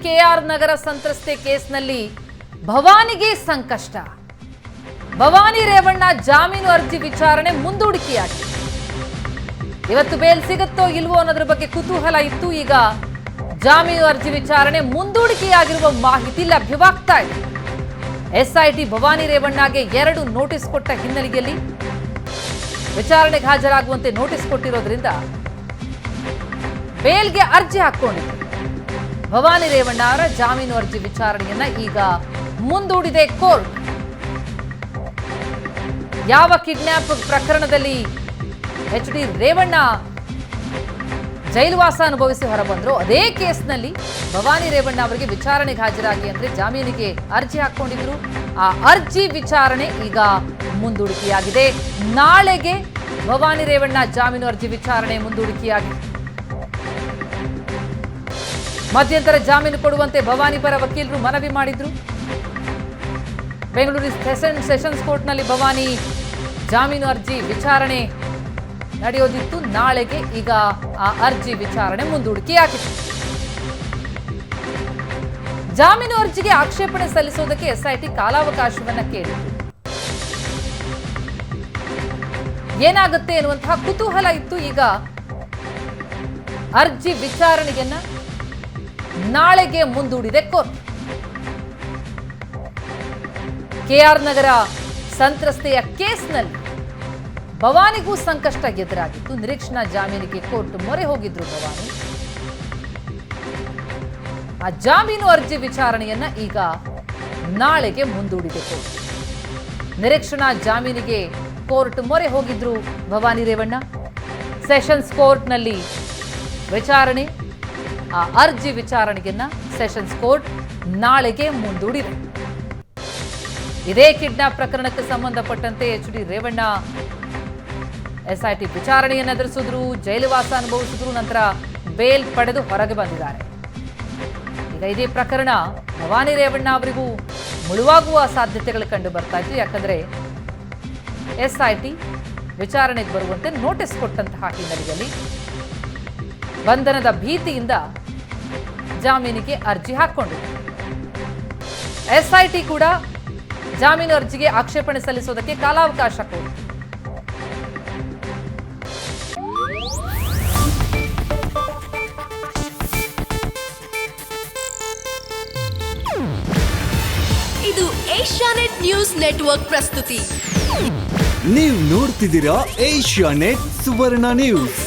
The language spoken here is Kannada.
ಕೆಆರ್ ನಗರ ಸಂತ್ರಸ್ತೆ ಕೇಸ್ನಲ್ಲಿ ಭವಾನಿಗೆ ಸಂಕಷ್ಟ. ಭವಾನಿ ರೇವಣ್ಣ ಜಾಮೀನು ಅರ್ಜಿ ವಿಚಾರಣೆ ಮುಂದೂಡಿಕೆಯಾಗಿದೆ. ಇವತ್ತು ಬೇಲ್ ಸಿಗುತ್ತೋ ಇಲ್ವೋ ಅನ್ನೋದ್ರ ಬಗ್ಗೆ ಕುತೂಹಲ ಇತ್ತು. ಈಗ ಜಾಮೀನು ಅರ್ಜಿ ವಿಚಾರಣೆ ಮುಂದೂಡಿಕೆಯಾಗಿರುವ ಮಾಹಿತಿ ಲಭ್ಯವಾಗ್ತಾ ಇದೆ. ಎಸ್ಐಟಿ ಭವಾನಿ ರೇವಣ್ಣಗೆ 2 ನೋಟಿಸ್ ಕೊಟ್ಟ ಹಿನ್ನೆಲೆಯಲ್ಲಿ ವಿಚಾರಣೆಗೆ ಹಾಜರಾಗುವಂತೆ ನೋಟಿಸ್ ಕೊಟ್ಟಿರೋದ್ರಿಂದ ಬೇಲ್ಗೆ ಅರ್ಜಿ ಹಾಕೊಂಡಿದ್ರು. ಭವಾನಿ ರೇವಣ್ಣ ಅವರ ಜಾಮೀನು ಅರ್ಜಿ ವಿಚಾರಣೆಯನ್ನ ಈಗ ಮುಂದೂಡಿದೆ ಕೋರ್ಟ್. ಯಾವ ಕಿಡ್ನಾಪ್ ಪ್ರಕರಣದಲ್ಲಿ ಎಚ್.ಡಿ. ರೇವಣ್ಣ ಜೈಲುವಾಸ ಅನುಭವಿಸಿ ಹೊರಬಂದ್ರು, ಅದೇ ಕೇಸ್ನಲ್ಲಿ ಭವಾನಿ ರೇವಣ್ಣ ಅವರಿಗೆ ವಿಚಾರಣೆಗೆ ಹಾಜರಾಗಿ ಅಂದ್ರೆ ಜಾಮೀನಿಗೆ ಅರ್ಜಿ ಹಾಕೊಂಡಿದ್ರು. ಆ ಅರ್ಜಿ ವಿಚಾರಣೆ ಈಗ ಮುಂದೂಡಿಕೆಯಾಗಿದೆ. ನಾಳೆಗೆ ಭವಾನಿ ರೇವಣ್ಣ ಜಾಮೀನು ಅರ್ಜಿ ವಿಚಾರಣೆ ಮುಂದೂಡಿಕೆಯಾಗಿದೆ. ಮಧ್ಯಂತರ ಜಾಮೀನು ಕೊಡುವಂತೆ ಭವಾನಿ ಪರ ವಕೀಲರು ಮನವಿ ಮಾಡಿದ್ರು. ಬೆಂಗಳೂರು ಸೆಷನ್ಸ್ ಕೋರ್ಟ್ನಲ್ಲಿ ಭವಾನಿ ಜಾಮೀನು ಅರ್ಜಿ ವಿಚಾರಣೆ ನಡೆಯೋದಿತ್ತು. ನಾಳೆಗೆ ಈಗ ಆ ಅರ್ಜಿ ವಿಚಾರಣೆ ಮುಂದೂಡಿಕೆಯಾಗಿದೆ. ಜಾಮೀನು ಅರ್ಜಿಗೆ ಆಕ್ಷೇಪಣೆ ಸಲ್ಲಿಸೋದಕ್ಕೆ ಎಸ್ಐಟಿ ಕಾಲಾವಕಾಶವನ್ನ ಕೇಳಿತ್ತು. ಏನಾಗುತ್ತೆ ಎನ್ನುವಂತಹ ಕುತೂಹಲ ಇತ್ತು. ಈಗ ಅರ್ಜಿ ವಿಚಾರಣೆಯನ್ನ ನಾಳೆಗೆ ಮುಂದೂಡಿದೆ ಕೋರ್ಟ್. ಕೆಆರ್ ನಗರ ಸಂತ್ರಸ್ತೆಯ ಕೇಸ್ನಲ್ಲಿ ಭವಾನಿಗೂ ಸಂಕಷ್ಟ ಎದುರಾಗಿತ್ತು. ನಿರೀಕ್ಷಣಾ ಜಾಮೀನಿಗೆ ಕೋರ್ಟ್ ಮೊರೆ ಹೋಗಿದ್ರು ಭವಾನಿ. ಆ ಜಾಮೀನು ಅರ್ಜಿ ವಿಚಾರಣೆಯನ್ನ ಈಗ ನಾಳೆಗೆ ಮುಂದೂಡಿದೆ ಕೋರ್ಟ್. ನಿರೀಕ್ಷಣಾ ಜಾಮೀನಿಗೆ ಕೋರ್ಟ್ ಮೊರೆ ಹೋಗಿದ್ರು ಭವಾನಿ ರೇವಣ್ಣ. ಸೆಷನ್ಸ್ ಕೋರ್ಟ್ನಲ್ಲಿ ವಿಚಾರಣೆ, ಆ ಅರ್ಜಿ ವಿಚಾರಣೆಯನ್ನ ಸೆಷನ್ಸ್ ಕೋರ್ಟ್ ನಾಳೆಗೆ ಮುಂದೂಡಿದೆ. ಇದೇ ಕಿಡ್ನಾಪ್ ಪ್ರಕರಣಕ್ಕೆ ಸಂಬಂಧಪಟ್ಟಂತೆ ಎಚ್.ಡಿ. ರೇವಣ್ಣ ಎಸ್ಐಟಿ ವಿಚಾರಣೆಯನ್ನು ಎದುರಿಸಿದ್ರು, ಜೈಲುವಾಸ ಅನುಭವಿಸಿದ್ರು, ನಂತರ ಬೇಲ್ ಪಡೆದು ಹೊರಗೆ ಬಂದಿದ್ದಾರೆ. ಈಗ ಇದೇ ಪ್ರಕರಣ ಭವಾನಿ ರೇವಣ್ಣ ಅವರಿಗೂ ಮುಳುವಾಗುವ ಸಾಧ್ಯತೆಗಳು ಕಂಡು ಬರ್ತಾ ಇತ್ತು. ಯಾಕಂದ್ರೆ ಎಸ್ಐಟಿ ವಿಚಾರಣೆಗೆ ಬರುವಂತೆ ನೋಟಿಸ್ ಕೊಟ್ಟಂತಹ ಹಿನ್ನೆಲೆಯಲ್ಲಿ ಬಂಧನದ ಭೀತಿಯಿಂದ ಜಾಮೀನಿಗೆ ಅರ್ಜಿ ಹಾಕೊಂಡಿದೆ. ಎಸ್ಐಟಿ ಕೂಡ ಜಾಮೀನು ಅರ್ಜಿಗೆ ಆಕ್ಷೇಪಣೆ ಸಲ್ಲಿಸೋದಕ್ಕೆ ಕಾಲಾವಕಾಶ ಕೋರಿತು. ಇದು ಏಷ್ಯಾನೆಟ್ ನ್ಯೂಸ್ ನೆಟ್ವರ್ಕ್ ಪ್ರಸ್ತುತಿ. ನೀವು ನೋಡ್ತಿದ್ದೀರಾ ಏಷ್ಯಾನೆಟ್ ಸುವರ್ಣ ನ್ಯೂಸ್.